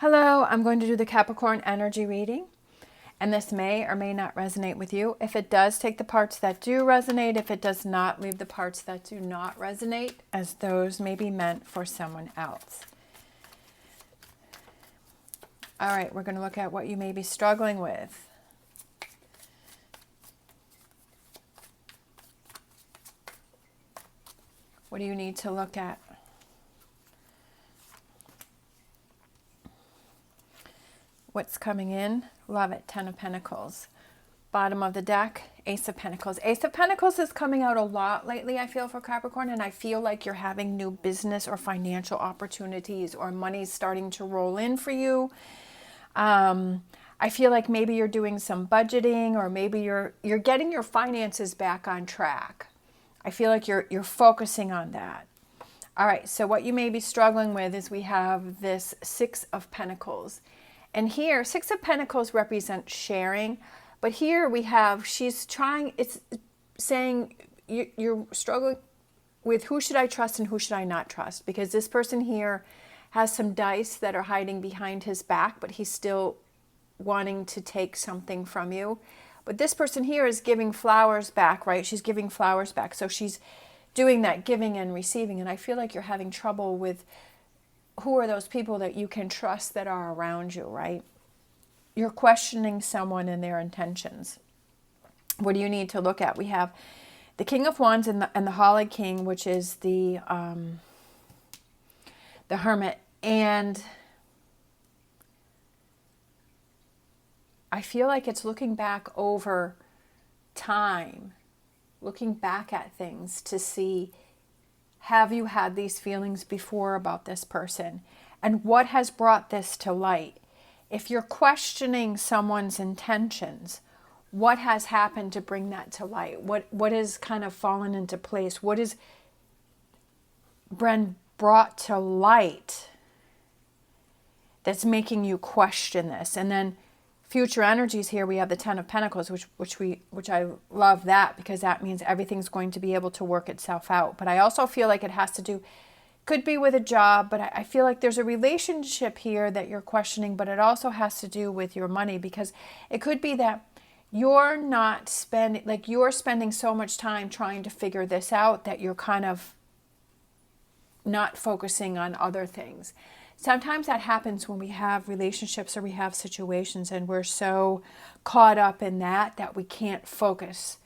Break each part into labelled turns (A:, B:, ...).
A: Hello, I'm going to do the Capricorn energy reading, and this may or may not resonate with you. If it does, take the parts that do resonate. If it does not, leave the parts that do not resonate, as those may be meant for someone else. All right, we're going to look at what you may be struggling with. What do you need to look at? What's coming in? Love it. 10 of Pentacles. Bottom of the deck, Ace of Pentacles. Ace of Pentacles is coming out a lot lately, I feel, for Capricorn, and I feel like you're having new business or financial opportunities, or money's starting to roll in for you. I feel like maybe you're doing some budgeting, or maybe you're getting your finances back on track. I feel like you're focusing on that. All right, so what you may be struggling with is we have this Six of Pentacles. And here, Six of Pentacles represents sharing. But here we have, it's saying you're struggling with who should I trust and who should I not trust. Because this person here has some dice that are hiding behind his back, but he's still wanting to take something from you. But this person here is giving flowers back, right? She's giving flowers back. So she's doing that giving and receiving. And I feel like you're having trouble with who are those people that you can trust that are around you, right? You're questioning someone and their intentions. What do you need to look at? We have the King of Wands and the Holly King, which is the Hermit. And I feel like it's looking back over time, looking back at things to see, have you had these feelings before about this person? And what has brought this to light? If you're questioning someone's intentions, what has happened to bring that to light? What has kind of fallen into place? What has been brought to light that's making you question this? And then future energies here, we have the Ten of Pentacles, which I love that, because that means everything's going to be able to work itself out. But I also feel like it has to do, could be with a job, but I feel like there's a relationship here that you're questioning, but it also has to do with your money, because it could be that you're not spending, like you're spending so much time trying to figure this out that you're kind of not focusing on other things. Sometimes that happens when we have relationships or we have situations and we're so caught up in that we can't focus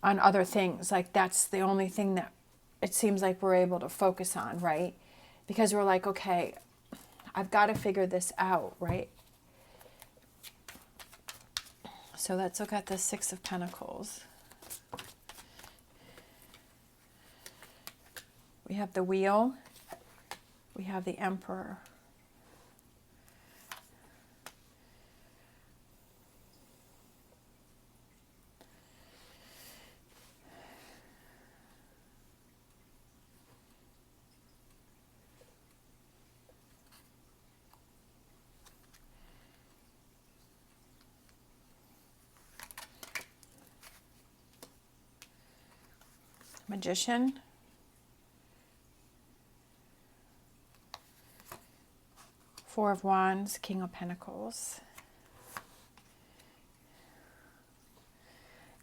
A: on other things. Like that's the only thing that it seems like we're able to focus on, right? Because we're like, okay, I've got to figure this out, right? So let's look at the Six of Pentacles. We have the Wheel. We have the Emperor. Magician. Four of Wands, King of Pentacles.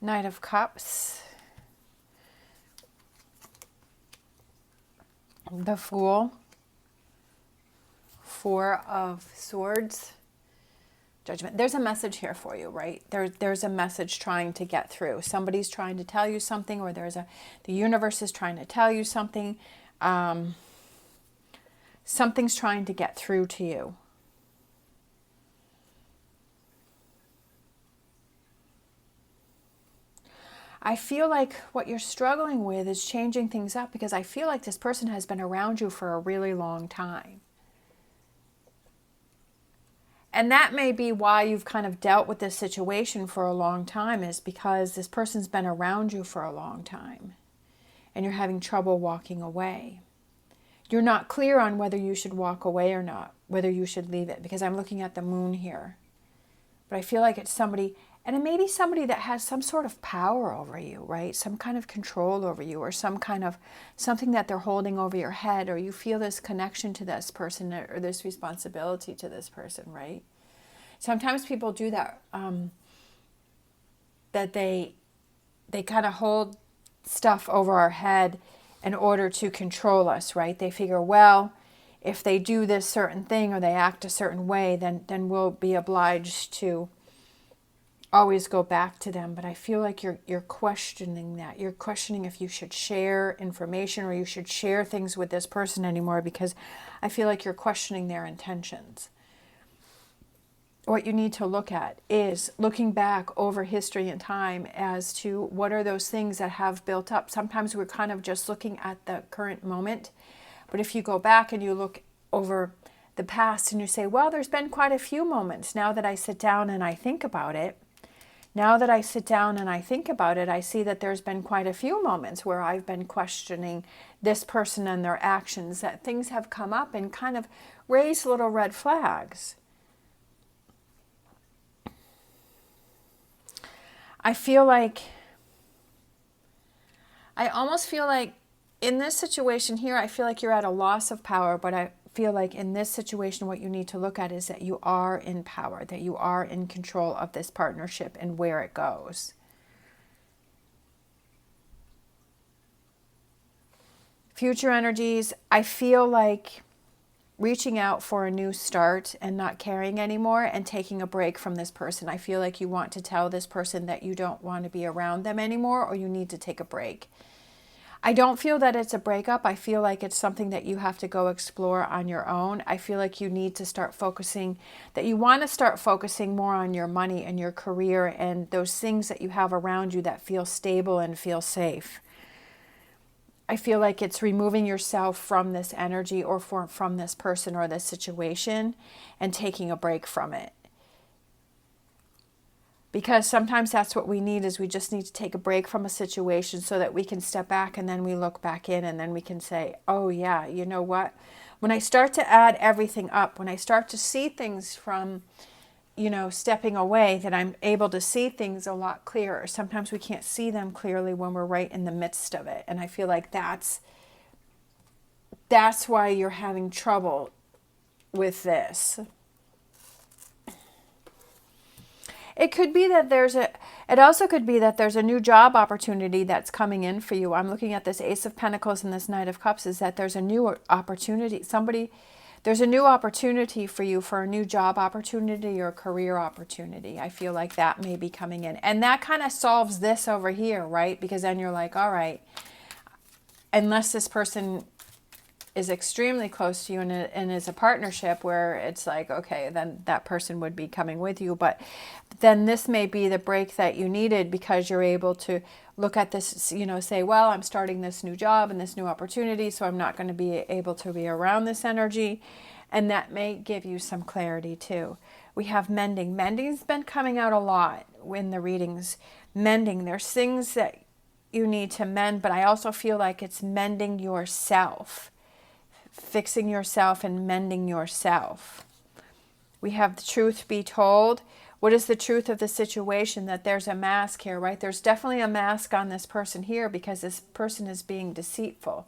A: Knight of Cups. The Fool. Four of Swords. Judgment. There's a message here for you, right? There's a message trying to get through. Somebody's trying to tell you something, or the universe is trying to tell you something. Something's trying to get through to you. I feel like what you're struggling with is changing things up, because I feel like this person has been around you for a really long time. And that may be why you've kind of dealt with this situation for a long time, is because this person's been around you for a long time and you're having trouble walking away. You're not clear on whether you should walk away or not, whether you should leave it, because I'm looking at the Moon here. But I feel like it's somebody And it may be somebody that has some sort of power over you, right? Some kind of control over you, or some kind of something that they're holding over your head, or you feel this connection to this person or this responsibility to this person, right? Sometimes people do that, that they kind of hold stuff over our head in order to control us, right? They figure, well, if they do this certain thing or they act a certain way, then we'll be obliged to always go back to them. But I feel like you're questioning that. You're questioning if you should share information or you should share things with this person anymore, because I feel like you're questioning their intentions. What you need to look at is looking back over history and time as to what are those things that have built up. Sometimes we're kind of just looking at the current moment. But if you go back and you look over the past and you say, well, there's been quite a few moments now that I sit down and I think about it. Now that I sit down and I think about it, I see that there's been quite a few moments where I've been questioning this person and their actions, that things have come up and kind of raised little red flags. I almost feel like in this situation here, I feel like you're at a loss of power, but I feel like in this situation, what you need to look at is that you are in power, that you are in control of this partnership and where it goes. Future energies, I feel like reaching out for a new start and not caring anymore and taking a break from this person. I feel like you want to tell this person that you don't want to be around them anymore, or you need to take a break. I don't feel that it's a breakup. I feel like it's something that you have to go explore on your own. I feel like you need to start focusing, that you want to start focusing more on your money and your career and those things that you have around you that feel stable and feel safe. I feel like it's removing yourself from this energy or from this person or this situation and taking a break from it. Because sometimes that's what we need, is we just need to take a break from a situation so that we can step back and then we look back in and then we can say, oh yeah, you know what? When I start to add everything up, when I start to see things from, stepping away, that I'm able to see things a lot clearer. Sometimes we can't see them clearly when we're right in the midst of it. And I feel like that's why you're having trouble with this. It could be that it also could be that there's a new job opportunity that's coming in for you. I'm looking at this Ace of Pentacles and this Knight of Cups, is that there's a new opportunity. There's a new opportunity for you, for a new job opportunity or career opportunity. I feel like that may be coming in. And that kind of solves this over here, right? Because then you're like, all right, unless this person is extremely close to you and is a partnership where it's like, okay, then that person would be coming with you. But then this may be the break that you needed, because you're able to look at this, say, well, I'm starting this new job and this new opportunity, so I'm not going to be able to be around this energy. And that may give you some clarity too. We have mending. Mending's been coming out a lot in the readings. Mending, there's things that you need to mend, but I also feel like it's mending yourself. Fixing yourself and mending yourself. We have the truth be told. What is the truth of the situation? That there's a mask here, right? There's definitely a mask on this person here, because this person is being deceitful,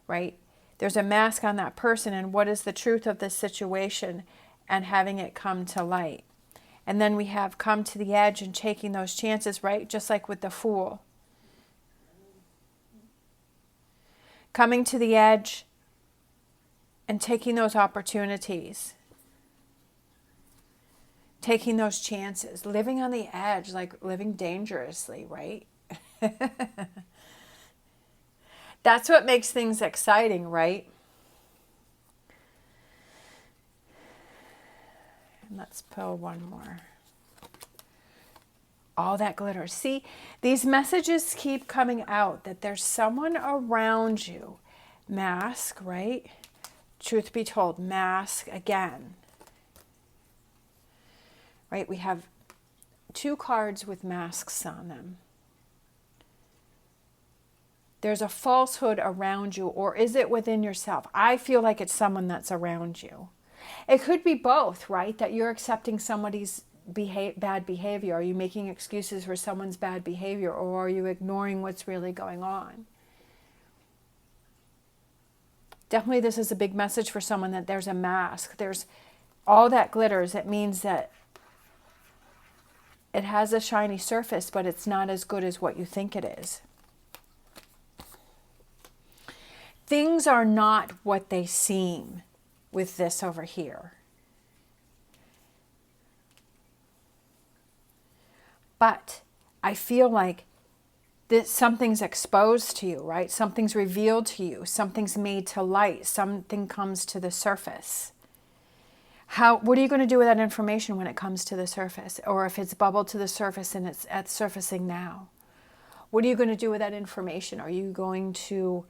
A: right? There's a mask on that person, and what is the truth of this situation, and having it come to light. And then we have come to the edge and taking those chances, right? Just like with the Fool. Coming to the edge and taking those opportunities, taking those chances, living on the edge, like living dangerously, right? That's what makes things exciting, right? And let's pull one more. All that glitter. See, these messages keep coming out, that there's someone around you. Mask, right? Truth be told, mask again. Right? We have 2 cards with masks on them. There's a falsehood around you, or is it within yourself? I feel like it's someone that's around you. It could be both, right? That you're accepting somebody's bad behavior? Are you making excuses for someone's bad behavior, or are you ignoring what's really going on? Definitely this is a big message for someone, that there's a mask. There's all that glitters. It means that it has a shiny surface, but it's not as good as what you think it is. Things are not what they seem with this over here. But I feel like that something's exposed to you, right? Something's revealed to you. Something's made to light. Something comes to the surface. What are you going to do with that information when it comes to the surface? Or if it's bubbled to the surface and it's surfacing now? What are you going to do with that information? Are you going to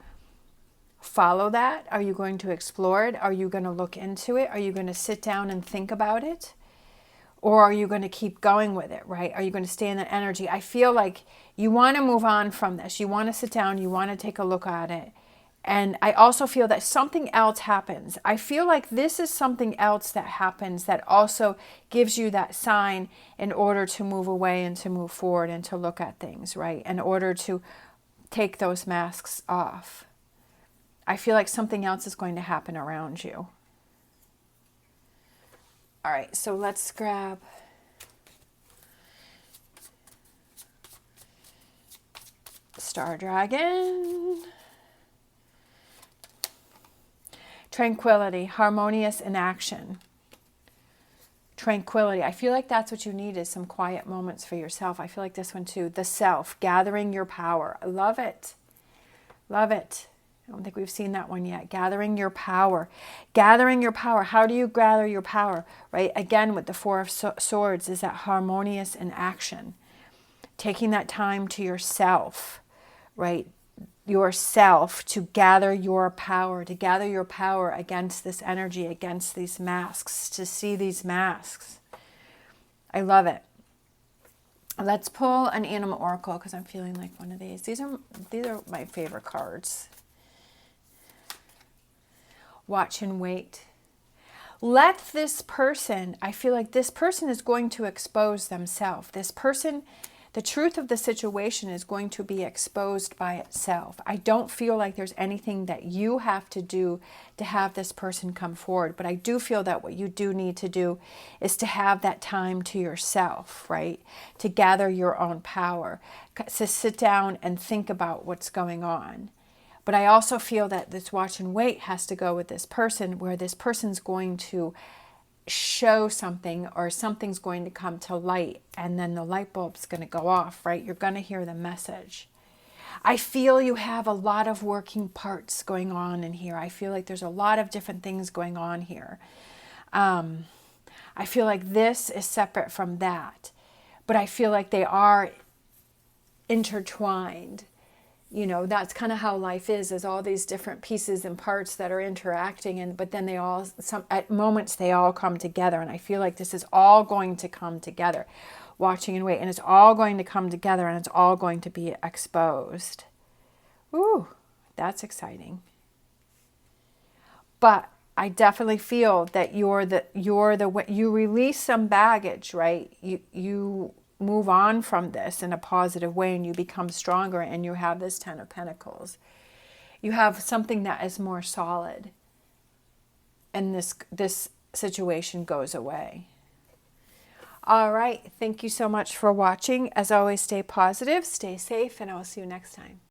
A: follow that? Are you going to explore it? Are you going to look into it? Are you going to sit down and think about it? Or are you going to keep going with it, right? Are you going to stay in that energy? I feel like you want to move on from this. You want to sit down. You want to take a look at it. And I also feel that something else happens. I feel like this is something else that happens that also gives you that sign in order to move away and to move forward and to look at things, right? In order to take those masks off. I feel like something else is going to happen around you. All right, so let's grab Star Dragon. Tranquility, harmonious in action. Tranquility. I feel like that's what you need, is some quiet moments for yourself. I feel like this one too. The self, gathering your power. I love it. Love it. I don't think we've seen that one yet. Gathering your power. Gathering your power. How do you gather your power? Right? Again, with the Four of Swords, is that harmonious in action. Taking that time to yourself, right? Yourself, to gather your power, against this energy, against these masks, to see these masks. I love it. Let's pull an animal oracle, because I'm feeling like one of these. These are my favorite cards. Watch and wait. Let this person, I feel like this person is going to expose themselves. This person, the truth of the situation is going to be exposed by itself. I don't feel like there's anything that you have to do to have this person come forward. But I do feel that what you do need to do is to have that time to yourself, right? To gather your own power, to sit down and think about what's going on. But I also feel that this watch and wait has to go with this person, where this person's going to show something, or something's going to come to light, and then the light bulb's going to go off, right? You're going to hear the message. I feel you have a lot of working parts going on in here. I feel like there's a lot of different things going on here. I feel like this is separate from that, but I feel like they are intertwined. You know, that's kind of how life is all these different pieces and parts that are interacting, but then at moments they all come together. And I feel like this is all going to come together, watching and wait, and it's all going to come together, and it's all going to be exposed. Ooh, that's exciting. But I definitely feel that you release some baggage, right? You move on from this in a positive way, and you become stronger, and you have this Ten of Pentacles. You have something that is more solid, and this situation goes away. All right, thank you so much for watching. As always, stay positive, stay safe, and I will see you next time.